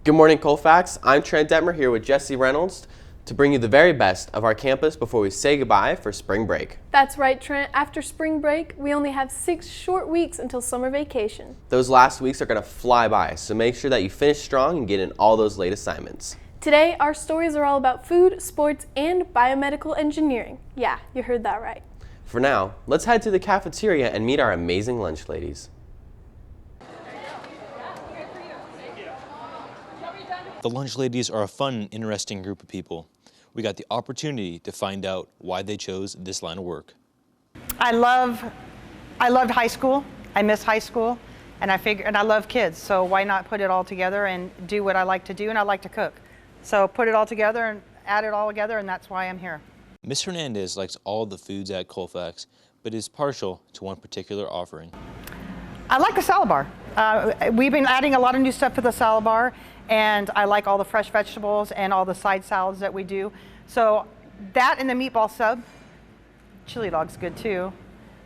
Good morning, Colfax. I'm Trent Detmer here with Jessie Reynolds to bring you the very best of our campus before we say goodbye for spring break. That's right, Trent. After spring break, we only have 6 short weeks until summer vacation. Those last weeks are going to fly by, so make sure that you finish strong and get in all those late assignments. Today, our stories are all about food, sports, and biomedical engineering. Yeah, you heard that right. For now, let's head to the cafeteria and meet our amazing lunch ladies. The lunch ladies are a fun and interesting group of people. We got the opportunity to find out why they chose this line of work. I loved high school. I miss high school, and I love kids. So why not put it all together and do what I like to do? And I like to cook. So put it all together and add it all together, and that's why I'm here. Ms. Hernandez likes all the foods at Colfax, but is partial to one particular offering. I like the salad bar. We've been adding a lot of new stuff to the salad bar, and I like all the fresh vegetables and all the side salads that we do. So that and the meatball sub. Chili dog's good too.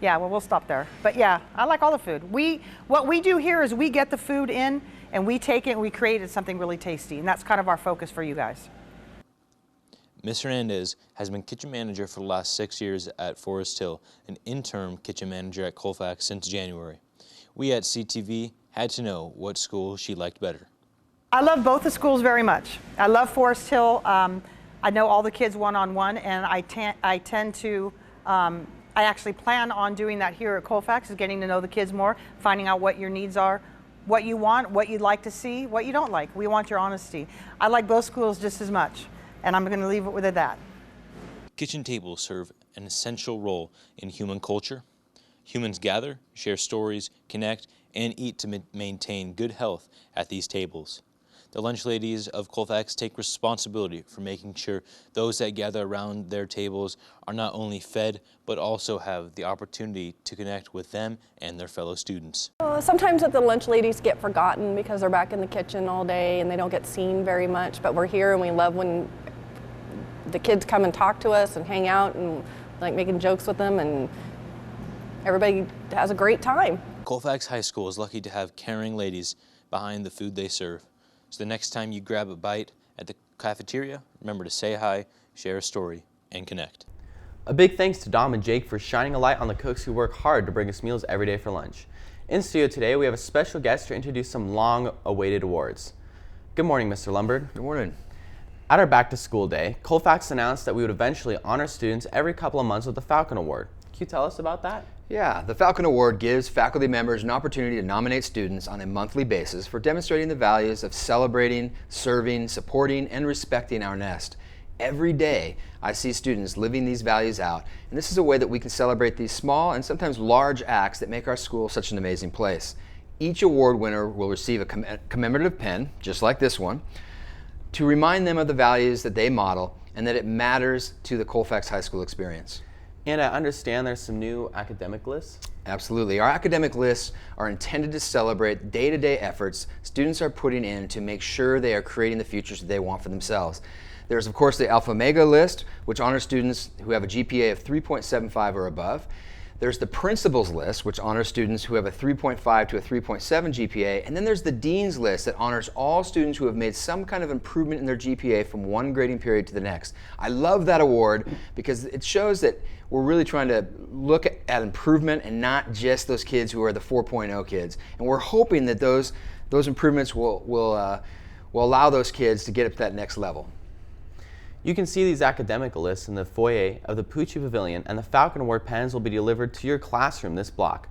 Yeah, well, we'll stop there. But yeah, I like all the food. What we do here is we get the food in and we take it and we create something really tasty, and that's kind of our focus for you guys. Ms. Hernandez has been kitchen manager for the last 6 years at Forest Hill and interim kitchen manager at Colfax since January. We at CTV had to know what school she liked better. I love both the schools very much. I love Forest Hill. I know all the kids one-on-one, and I actually plan on doing that here at Colfax, is getting to know the kids more, finding out what your needs are, what you want, what you'd like to see, what you don't like. We want your honesty. I like both schools just as much, and I'm going to leave it with that. Kitchen tables serve an essential role in human culture. Humans gather, share stories, connect, and eat to maintain good health at these tables. The lunch ladies of Colfax take responsibility for making sure those that gather around their tables are not only fed, but also have the opportunity to connect with them and their fellow students. Sometimes the lunch ladies get forgotten because they're back in the kitchen all day and they don't get seen very much, but we're here and we love when the kids come and talk to us and hang out and like making jokes with them, and everybody has a great time. Colfax High School is lucky to have caring ladies behind the food they serve. So the next time you grab a bite at the cafeteria, remember to say hi, share a story, and connect. A big thanks to Dom and Jake for shining a light on the cooks who work hard to bring us meals every day for lunch. In studio today, we have a special guest to introduce some long-awaited awards. Good morning, Mr. Lombard. Good morning. At our Back to School Day, Colfax announced that we would eventually honor students every couple of months with the Falcon Award. Can you tell us about that? Yeah, the Falcon Award gives faculty members an opportunity to nominate students on a monthly basis for demonstrating the values of celebrating, serving, supporting, and respecting our nest. Every day, I see students living these values out, and this is a way that we can celebrate these small and sometimes large acts that make our school such an amazing place. Each award winner will receive a commemorative pen, just like this one, to remind them of the values that they model and that it matters to the Colfax High School experience. And I understand there's some new academic lists? Absolutely. Our academic lists are intended to celebrate day-to-day efforts students are putting in to make sure they are creating the futures that they want for themselves. There's, of course, the Alpha Omega list, which honors students who have a GPA of 3.75 or above. There's the Principals list, which honors students who have a 3.5 to a 3.7 GPA. And then there's the Dean's list that honors all students who have made some kind of improvement in their GPA from one grading period to the next. I love that award because it shows that we're really trying to look at improvement and not just those kids who are the 4.0 kids. And we're hoping that those improvements will allow those kids to get up to that next level. You can see these academic lists in the foyer of the Pucci Pavilion, and the Falcon Award pens will be delivered to your classroom this block.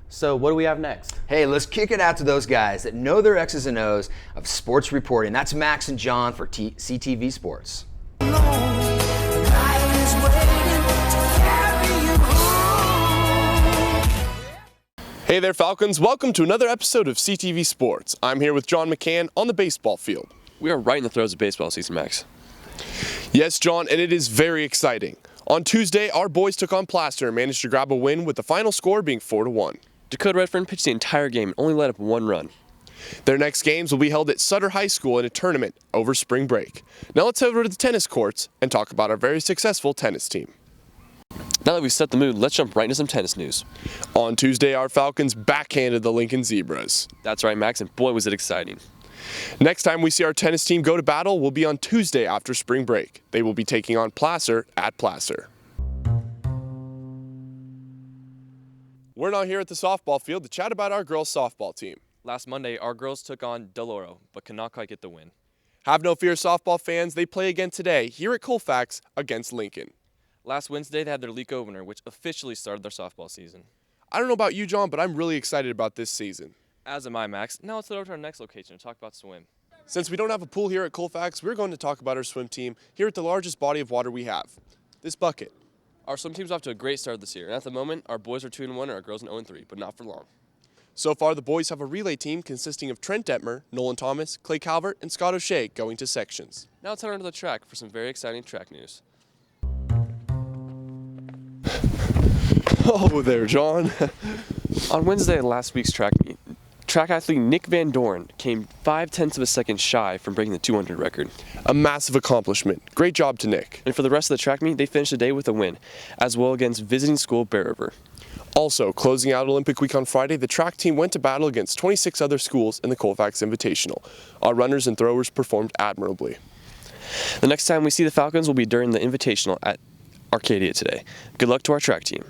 So what do we have next? Hey, let's kick it out to those guys that know their X's and O's of sports reporting. That's Maxx and John for CTV Sports. Hey there, Falcons. Welcome to another episode of CTV Sports. I'm here with John McCann on the baseball field. We are right in the throes of baseball season, Max. Yes, John, and it is very exciting. On Tuesday, our boys took on Plaster and managed to grab a win with the final score being 4-1. Dakota Redfern pitched the entire game and only let up 1 run. Their next games will be held at Sutter High School in a tournament over spring break. Now let's head over to the tennis courts and talk about our very successful tennis team. Now that we've set the mood, let's jump right into some tennis news. On Tuesday, our Falcons backhanded the Lincoln Zebras. That's right, Max, and boy was it exciting. Next time we see our tennis team go to battle will be on Tuesday after spring break. They will be taking on Placer at Placer. We're now here at the softball field to chat about our girls softball team. Last Monday, our girls took on Deloro, but could not quite get the win. Have no fear, softball fans. They play again today here at Colfax against Lincoln. Last Wednesday, they had their league opener, which officially started their softball season. I don't know about you, John, but I'm really excited about this season. As am I, Max. Now let's head over to our next location to talk about swim. Since we don't have a pool here at Colfax, we're going to talk about our swim team here at the largest body of water we have, this bucket. Our swim team's off to a great start this year, and at the moment, our boys are 2-1 and our girls are 0-3, but not for long. So far, the boys have a relay team consisting of Trent Detmer, Nolan Thomas, Clay Calvert, and Scott O'Shea going to sections. Now let's head on to the track for some very exciting track news. Oh, there, John. On Wednesday at last week's track meet, track athlete Nick Van Dorn came 0.5 of a second shy from breaking the 200 record. A massive accomplishment. Great job to Nick. And for the rest of the track meet, they finished the day with a win, as well against visiting school Bear River. Also, closing out Olympic week on Friday, the track team went to battle against 26 other schools in the Colfax Invitational. Our runners and throwers performed admirably. The next time we see the Falcons will be during the Invitational at Arcadia today. Good luck to our track team.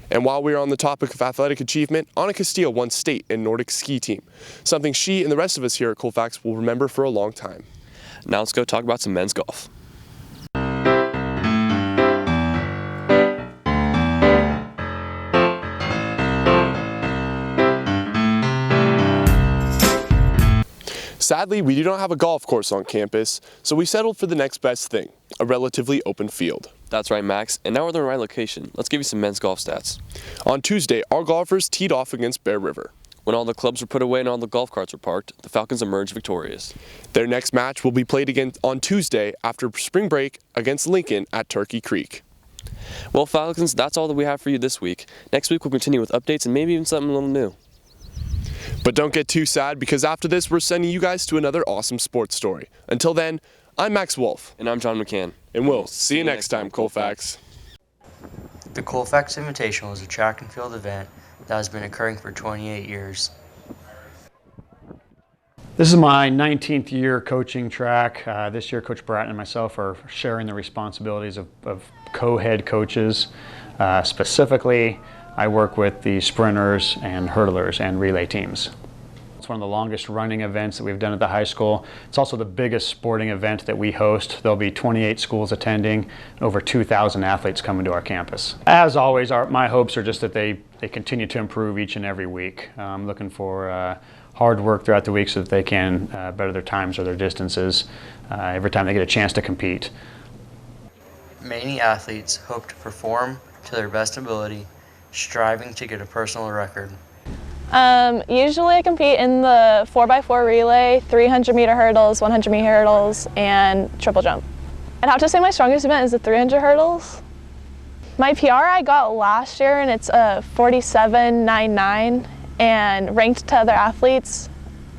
And while we are on the topic of athletic achievement, Anna Castillo won state in Nordic ski team, something she and the rest of us here at Colfax will remember for a long time. Now let's go talk about some men's golf. Sadly, we do not have a golf course on campus, so we settled for the next best thing, a relatively open field. That's right, Max. And now we're in the right location. Let's give you some men's golf stats. On Tuesday, our golfers teed off against Bear River. When all the clubs were put away and all the golf carts were parked, the Falcons emerged victorious. Their next match will be played again on Tuesday after spring break against Lincoln at Turkey Creek. Well, Falcons, that's all that we have for you this week. Next week, we'll continue with updates and maybe even something a little new. But don't get too sad, because after this, we're sending you guys to another awesome sports story. Until then, I'm Max Wolff. And I'm John McCann. And we'll see you next time, Colfax. The Colfax Invitational is a track and field event that has been occurring for 28 years. This is my 19th year coaching track. This year, Coach Bratton and myself are sharing the responsibilities of co-head coaches. Specifically, I work with the sprinters and hurdlers and relay teams. It's one of the longest running events that we've done at the high school. It's also the biggest sporting event that we host. There'll be 28 schools attending, over 2,000 athletes coming to our campus. As always, my hopes are just that they continue to improve each and every week. I'm looking for hard work throughout the week so that they can better their times or their distances every time they get a chance to compete. Many athletes hope to perform to their best ability, striving to get a personal record. Usually I compete in the 4x4 relay, 300-meter hurdles, 100-meter hurdles, and triple jump. I'd have to say my strongest event is the 300 hurdles. My PR I got last year, and it's a 47.99, and ranked to other athletes.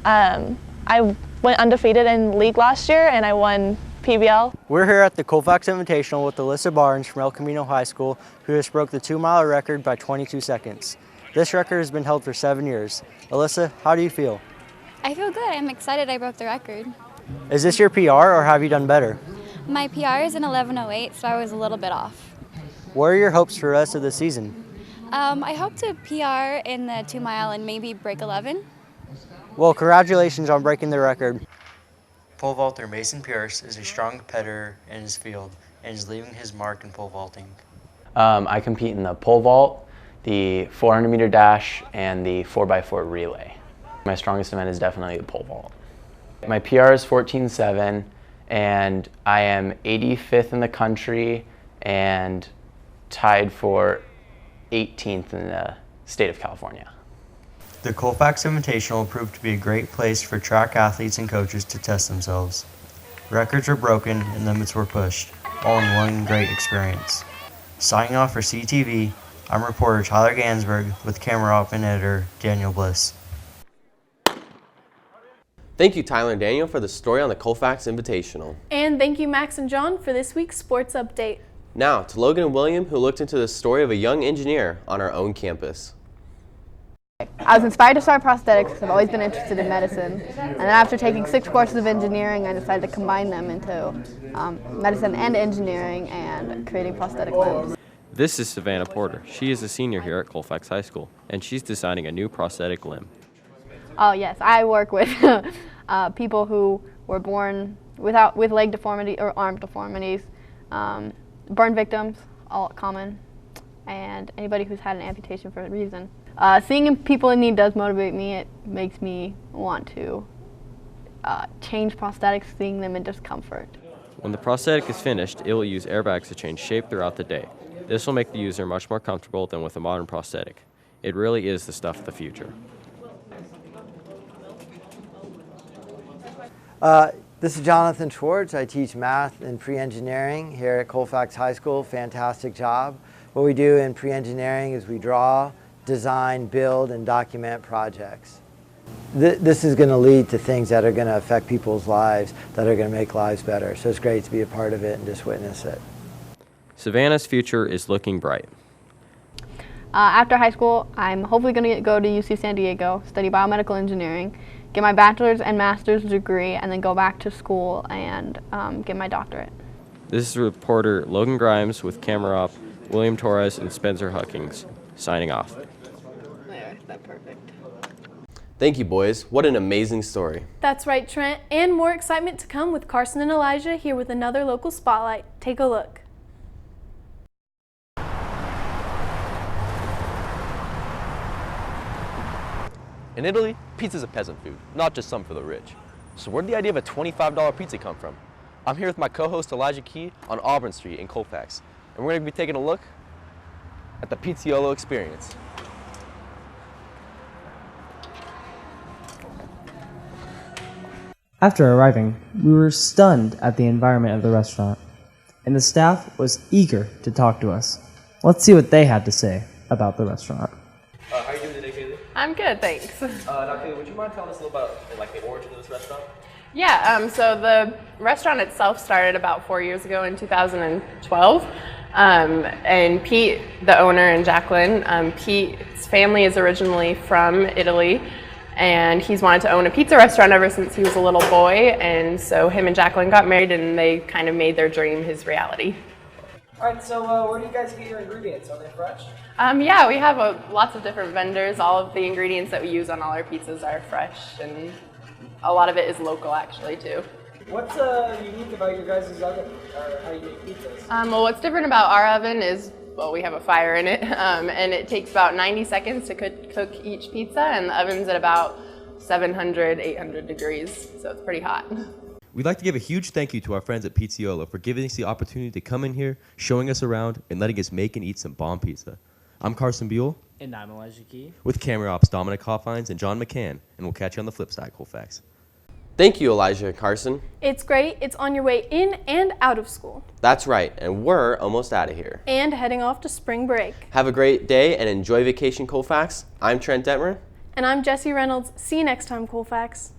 I went undefeated in league last year, and I won PBL. We're here at the Colfax Invitational with Alyssa Barnes from El Camino High School, who just broke the 2-mile record by 22 seconds. This record has been held for 7 years. Alyssa, how do you feel? I feel good. I'm excited I broke the record. Is this your PR or have you done better? My PR is an 11:08, so I was a little bit off. What are your hopes for the rest of the season? I hope to PR in the 2-mile and maybe break 11. Well, congratulations on breaking the record. Pole vaulter Mason Pierce is a strong competitor in his field and is leaving his mark in pole vaulting. I compete in the pole vault, the 400-meter dash, and the 4x4 relay. My strongest event is definitely the pole vault. My PR is 14.7, and I am 85th in the country and tied for 18th in the state of California. The Colfax Invitational proved to be a great place for track athletes and coaches to test themselves. Records were broken and limits were pushed, all in one great experience. Signing off for CTV, I'm reporter Tyler Gansberg with camera op and editor Daniel Bliss. Thank you, Tyler and Daniel, for the story on the Colfax Invitational. And thank you, Max and John, for this week's sports update. Now to Logan and William, who looked into the story of a young engineer on our own campus. I was inspired to start prosthetics because I've always been interested in medicine. And then after taking 6 courses of engineering, I decided to combine them into medicine and engineering and creating prosthetic limbs. This is Savannah Porter. She is a senior here at Colfax High School, and she's designing a new prosthetic limb. Oh yes, I work with people who were born with leg deformity or arm deformities, burn victims, all common, and anybody who's had an amputation for a reason. Seeing people in need does motivate me. It makes me want to change prosthetics, seeing them in discomfort. When the prosthetic is finished, it will use airbags to change shape throughout the day. This will make the user much more comfortable than with a modern prosthetic. It really is the stuff of the future. This is Jonathan Schwartz. I teach math and pre-engineering here at Colfax High School. Fantastic job. What we do in pre-engineering is we draw, design, build, and document projects. This is going to lead to things that are going to affect people's lives, that are going to make lives better. So it's great to be a part of it and just witness it. Savannah's future is looking bright. After high school, I'm hopefully going to go to UC San Diego, study biomedical engineering, get my bachelor's and master's degree, and then go back to school and get my doctorate. This is reporter Logan Grimes with camera op William Torres and Spencer Huckings, signing off. There, that's perfect. Thank you, boys. What an amazing story. That's right, Trent. And more excitement to come with Carson and Elijah here with another local spotlight. Take a look. In Italy, pizza is a peasant food, not just some for the rich. So where did the idea of a $25 pizza come from? I'm here with my co-host Elijah Key on Auburn Street in Colfax, and we're going to be taking a look at the Pizzaiolo experience. After arriving, we were stunned at the environment of the restaurant, and the staff was eager to talk to us. Let's see what they had to say about the restaurant. How are you doing today, Kaylee? I'm good, thanks. Now, Kaylee, would you mind telling us a little about the origin of this restaurant? Yeah, so the restaurant itself started about 4 years ago in 2012. And Pete, the owner, and Jacqueline, Pete's family is originally from Italy, and he's wanted to own a pizza restaurant ever since he was a little boy, and so him and Jacqueline got married, and they kind of made their dream his reality. All right, so where do you guys get your ingredients? Are they fresh? Yeah, we have lots of different vendors. All of the ingredients that we use on all our pizzas are fresh, and a lot of it is local actually too. What's unique about your guys' oven, or how you make pizzas? Well, what's different about our oven is, well, we have a fire in it, and it takes about 90 seconds to cook each pizza, and the oven's at about 700, 800 degrees, so it's pretty hot. We'd like to give a huge thank you to our friends at Pizzaiolo for giving us the opportunity to come in here, showing us around, and letting us make and eat some bomb pizza. I'm Carson Buol. And I'm Elijah Key. With camera ops Dominic Hofheinz and John McCann, and we'll catch you on the flip side, Colfax. Thank you, Elijah and Carson. It's great. It's on your way in and out of school. That's right, and we're almost out of here. And heading off to spring break. Have a great day and enjoy vacation, Colfax. I'm Trent Detmer. And I'm Jessie Reynolds. See you next time, Colfax.